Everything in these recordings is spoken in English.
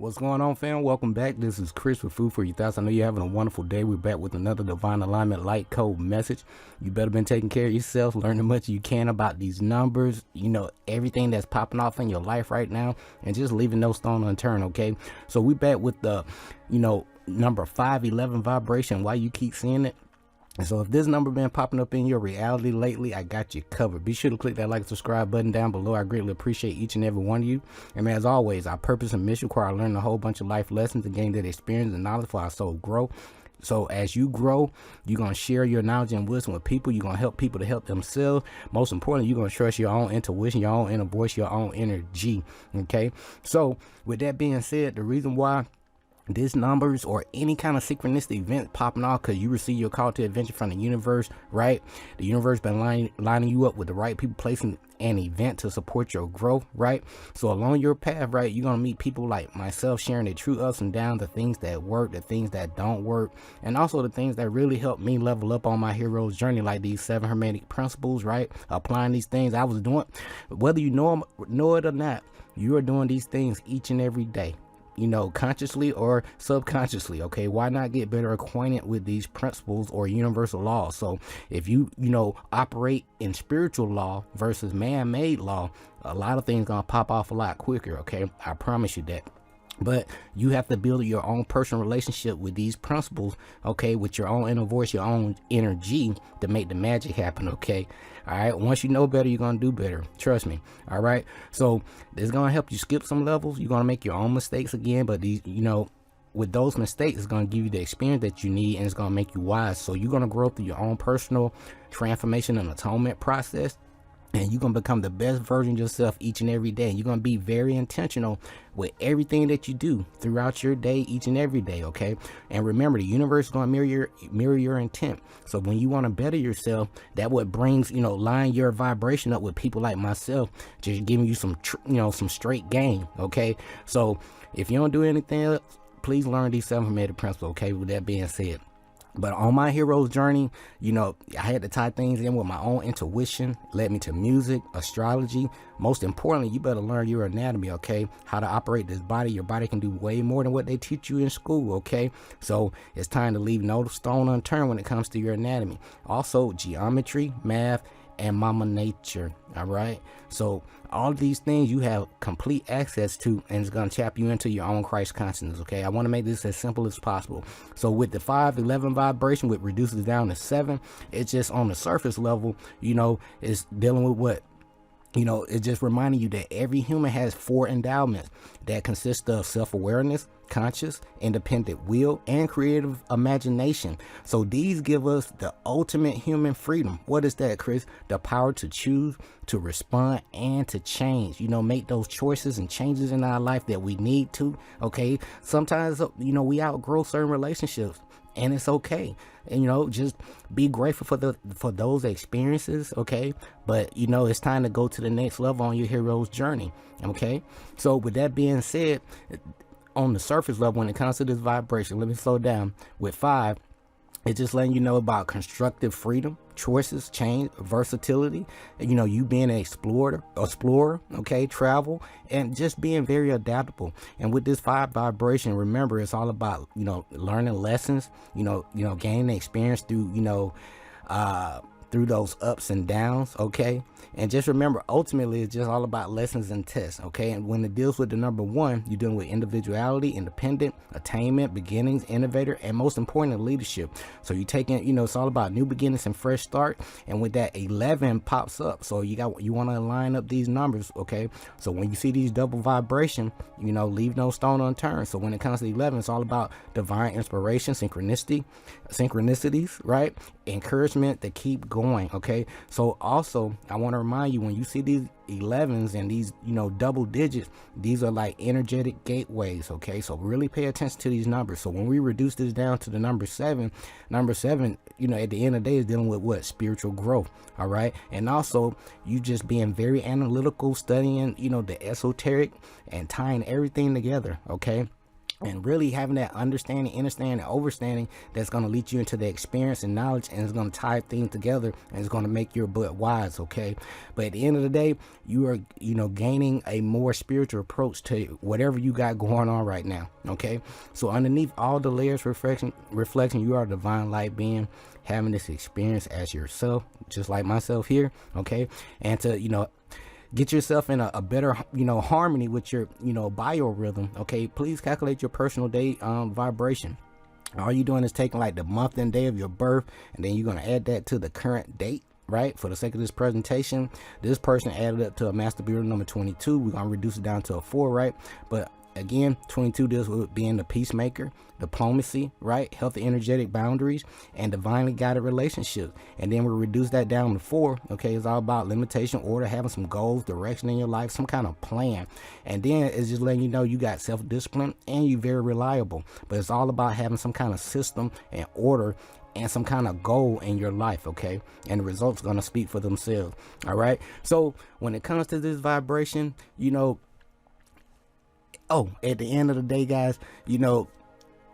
What's going on, fam? Welcome back. This is Chris with Food for Your Thoughts. I know you're having a wonderful day. We're back with another Divine Alignment Light Code message. You better been taking care of yourself, learn as much as you can about these numbers, everything that's popping off in your life right now, and just leaving no stone unturned, okay? So we back with the, number 511 vibration. Why you keep seeing it? And so if this number been popping up in your reality lately, I got you covered. Be sure to click that like and subscribe button down below. I greatly appreciate each and every one of you. And as always, our purpose and mission require learning a whole bunch of life lessons and gain that experience and knowledge for our soul grow. So as you grow, you're going to share your knowledge and wisdom with people. You're going to help people to help themselves. Most importantly, you're going to trust your own intuition, your own inner voice, your own energy. Okay. So with that being said, the reason why these numbers or any kind of synchronistic event popping off, because you receive your call to adventure from the universe, right? The universe been lining you up with the right people, placing an event to support your growth, right? So along your path, right, you're gonna meet people like myself sharing the true ups and downs, the things that work, the things that don't work, and also the things that really helped me level up on my hero's journey, like these 7 hermetic principles, right? Applying these things I was doing, whether you know it or not, you are doing these things each and every day, consciously or subconsciously. Okay, why not get better acquainted with these principles or universal laws? So if you operate in spiritual law versus man-made law, a lot of things gonna pop off a lot quicker. Okay, I promise you that. But you have to build your own personal relationship with these principles, okay, with your own inner voice, your own energy, to make the magic happen, okay? All right, once you know better, you're going to do better. Trust me, all right? So this is going to help you skip some levels. You're going to make your own mistakes again, but these, with those mistakes, it's going to give you the experience that you need, and it's going to make you wise. So you're going to grow through your own personal transformation and atonement process. And you're going to become the best version of yourself each and every day. You're going to be very intentional with everything that you do throughout your day, each and every day, okay? And remember, the universe is going to mirror your intent. So when you want to better yourself, that what brings, line your vibration up with people like myself, just giving you some straight game, okay? So if you don't do anything else, please learn these 7 hermetic principles, okay? With that being said. But on my hero's journey, I had to tie things in with my own intuition, led me to music, astrology. Most importantly, you better learn your anatomy, okay? How to operate this body. Your body can do way more than what they teach you in school, okay? So it's time to leave no stone unturned when it comes to your anatomy. Also, geometry, math, and mama nature, all right? So all of these things you have complete access to, and it's going to tap you into your own Christ consciousness, okay? I want to make this as simple as possible. So with the 511 vibration, which reduces down to 7, it's just on the surface level, it's dealing with what? It's just reminding you that every human has 4 endowments that consist of self-awareness, conscious, independent will, and creative imagination. So these give us the ultimate human freedom. What is that, Chris? The power to choose, to respond, and to change. Make those choices and changes in our life that we need to, okay? Sometimes, we outgrow certain relationships, and it's okay. And just be grateful for those experiences, okay? But it's time to go to the next level on your hero's journey, okay? So with that being said, on the surface level, when it comes to this vibration, let me slow down. With 5, it's just letting you know about constructive freedom, choices, change, versatility, you being an explorer, okay, travel, and just being very adaptable. And with this 5 vibration, remember, it's all about, learning lessons, gaining experience through, through those ups and downs, okay? And just remember, ultimately, it's just all about lessons and tests, okay? And when it deals with the number 1, you're dealing with individuality, independent, attainment, beginnings, innovator, and most importantly, leadership. So you're taking, it's all about new beginnings and fresh start. And with that, 11 pops up. So you want to line up these numbers, okay? So when you see these double vibration, leave no stone unturned. So when it comes to 11, it's all about divine inspiration, synchronicities, right? Encouragement to keep going, okay? So also, I want to remind you, when you see these 11s and these double digits, these are like energetic gateways, okay? So really pay attention to these numbers. So when we reduce this down to the number 7, at the end of the day, is dealing with what? Spiritual growth, all right? And also, you just being very analytical, studying the esoteric and tying everything together, okay? and really having that understanding, understanding, overstanding that's going to lead you into the experience and knowledge, and it's going to tie things together, and it's going to make your butt wise. Okay, but at the end of the day, you are, gaining a more spiritual approach to whatever you got going on right now. Okay, so underneath all the layers reflection, you are a divine light being having this experience as yourself, just like myself here. Okay, and to get yourself in a better, harmony with your, biorhythm. Okay, please calculate your personal day vibration. All you're doing is taking like the month and day of your birth, and then you're going to add that to the current date. Right, for the sake of this presentation, this person added up to a master builder number 22. We're going to reduce it down to a 4, right? But again, 22 deals with being the peacemaker, diplomacy, right, healthy energetic boundaries, and divinely guided relationships. And then we'll reduce that down to 4. Okay, it's all about limitation, order, having some goals, direction in your life, some kind of plan. And then it's just letting you know you got self-discipline and you're very reliable. But it's all about having some kind of system and order and some kind of goal in your life. Okay, and the results going to speak for themselves. All right, so when it comes to this vibration, at the end of the day, guys,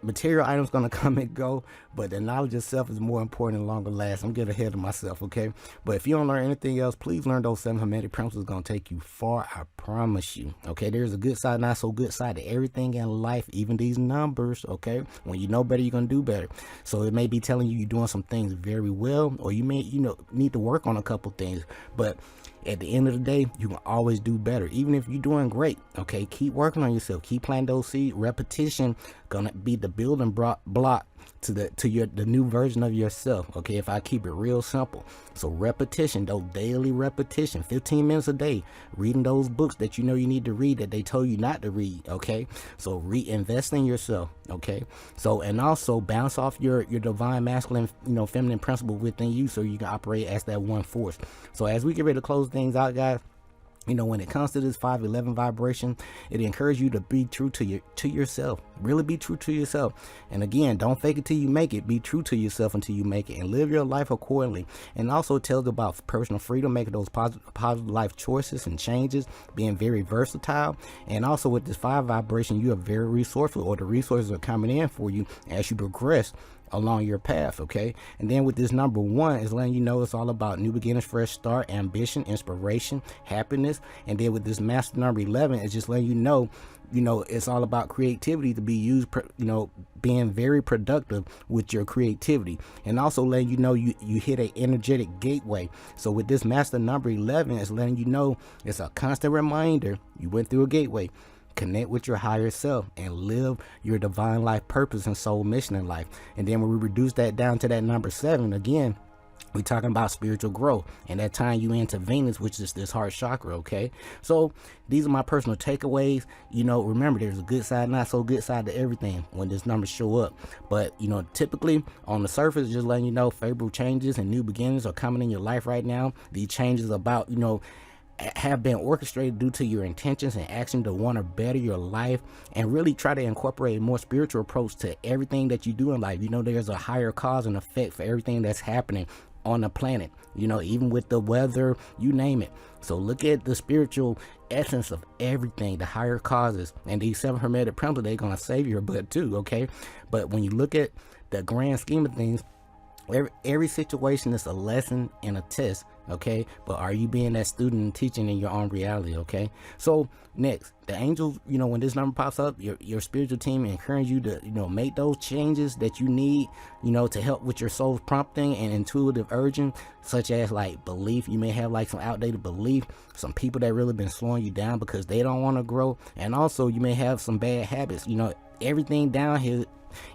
material items gonna come and go, but the knowledge itself is more important and longer last. I'm getting ahead of myself, okay? But if you don't learn anything else, please learn those 7 hermetic principles. Gonna take you far, I promise you. Okay, there's a good side, not so good side to everything in life, even these numbers. Okay, when you know better, you're gonna do better. So it may be telling you you're doing some things very well, or you may need to work on a couple things, but at the end of the day, you can always do better, even if you're doing great. Okay, keep working on yourself, keep planting those seeds. Repetition gonna be the building block to the new version of yourself. Okay, if I keep it real simple, so repetition, those daily repetition, 15 minutes a day, reading those books that you need to read that they told you not to read. Okay, so reinvest in yourself. Okay, so and also bounce off your divine masculine, feminine principle within you, so you can operate as that one force. So as we get ready to close things out, guys, when it comes to this 511 vibration, it encourages you to be true to yourself. Really be true to yourself. And again, don't fake it till you make it. Be true to yourself until you make it, and live your life accordingly. And also tells about personal freedom, making those positive life choices and changes, being very versatile. And also with this 5 vibration, you are very resourceful, or the resources are coming in for you as you progress along your path. Okay, and then with this number 1, is letting you know it's all about new beginnings, fresh start, ambition, inspiration, happiness. And then with this master number 11, it's just letting you know it's all about creativity to be used, being very productive with your creativity, and also letting you know you hit an energetic gateway. So with this master number 11, it's letting you know it's a constant reminder you went through a gateway. Connect with your higher self and live your divine life purpose and soul mission in life. And then when we reduce that down to that number 7, again, we're talking about spiritual growth, and that tying you into Venus, which is this heart chakra. Okay, so these are my personal takeaways. Remember, there's a good side, not so good side to everything when this numbers show up. But typically on the surface, just letting you know favorable changes and new beginnings are coming in your life right now. These changes about have been orchestrated due to your intentions and action to want to better your life, and really try to incorporate a more spiritual approach to everything that you do in life. There's a higher cause and effect for everything that's happening on the planet, even with the weather, you name it. So look at the spiritual essence of everything, the higher causes, and these 7 hermetic principles, they're gonna save your butt too. Okay, but when you look at the grand scheme of things, every situation is a lesson and a test. Okay, but are you being that student and teaching in your own reality? Okay, so next, the angels, when this number pops up, your spiritual team encourage you to make those changes that you need, to help with your soul's prompting and intuitive urging, such as like belief. You may have like some outdated belief, some people that really been slowing you down because they don't want to grow, and also you may have some bad habits. Everything down here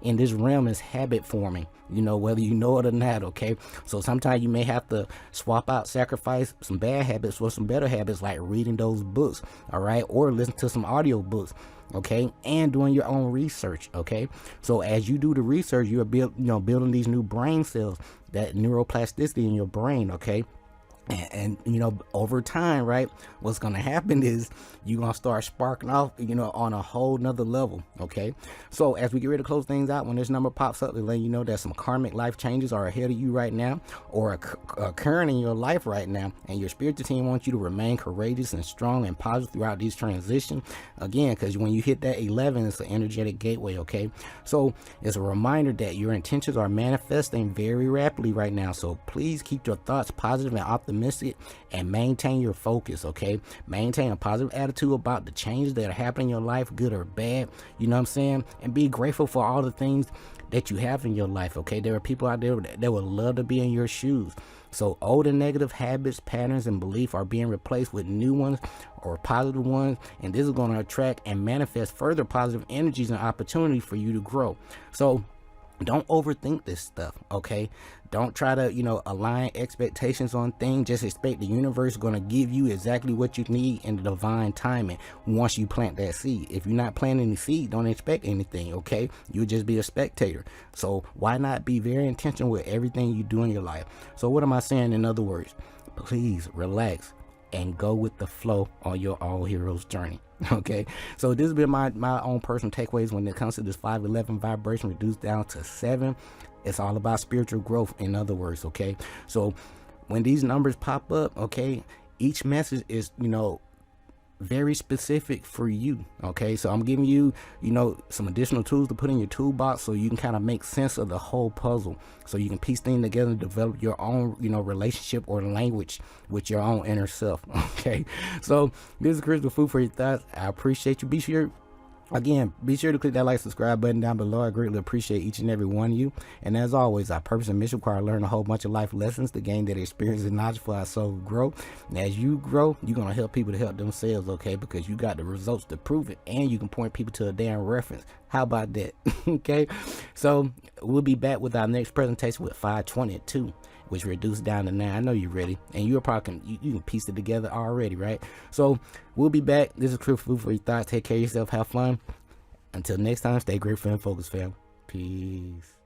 in this realm is habit forming, whether you know it or not. Okay, so sometimes you may have to swap out, sacrifice some bad habits for some better habits, like reading those books, all right, or listen to some audio books. Okay, and doing your own research. Okay, so as you do the research, you're building these new brain cells, that neuroplasticity in your brain. Okay, And you know, over time, right, what's gonna happen is you're gonna start sparking off, you know, on a whole nother level. Okay, so as we get ready to close things out, when this number pops up, to let you know that some karmic life changes are ahead of you right now, or occurring in your life right now, and your spiritual team wants you to remain courageous and strong and positive throughout these transitions. Again, because when you hit that 11, it's an energetic gateway. Okay, so it's a reminder that your intentions are manifesting very rapidly right now, so please keep your thoughts positive and optimistic, and maintain your focus. Okay, maintain a positive attitude about the changes that are happening in your life, good or bad, you know what I'm saying, and be grateful for all the things that you have in your life. Okay, there are people out there that would love to be in your shoes. So old and negative habits, patterns, and beliefs are being replaced with new ones or positive ones, and this is going to attract and manifest further positive energies and opportunities for you to grow. So don't overthink this stuff. Okay, don't try to, you know, align expectations on things. Just expect the universe is going to give you exactly what you need in the divine timing once you plant that seed. If you're not planting the seed, don't expect anything. Okay, you'll just be a spectator. So why not be very intentional with everything you do in your life? So what am I saying? In other words, please relax and go with the flow on your all heroes journey. Okay, so this has been my own personal takeaways when it comes to this 511 vibration reduced down to 7. It's all about spiritual growth, in other words. Okay, so when these numbers pop up, okay, each message is, you know, very specific for you. Okay, so I'm giving you, you know, some additional tools to put in your toolbox so you can kind of make sense of the whole puzzle, so you can piece things together and develop your own, you know, relationship or language with your own inner self. Okay, so this is Chris with Food for Your Thoughts. I appreciate you. Be sure to click that like, subscribe button down below. I greatly appreciate each and every one of you. And as always, our purpose and mission require learn a whole bunch of life lessons to gain that experience and knowledge for our soul grow. And as you grow, you're going to help people to help themselves, okay? Because you got the results to prove it, and you can point people to a damn reference. How about that? Okay, so we'll be back with our next presentation with 522, which reduced down to 9. I know you're ready, and you're probably you can piece it together already, right? So we'll be back. This is Chris Food for Your Thoughts. Take care of yourself. Have fun. Until next time, stay grateful and focused, fam. Peace.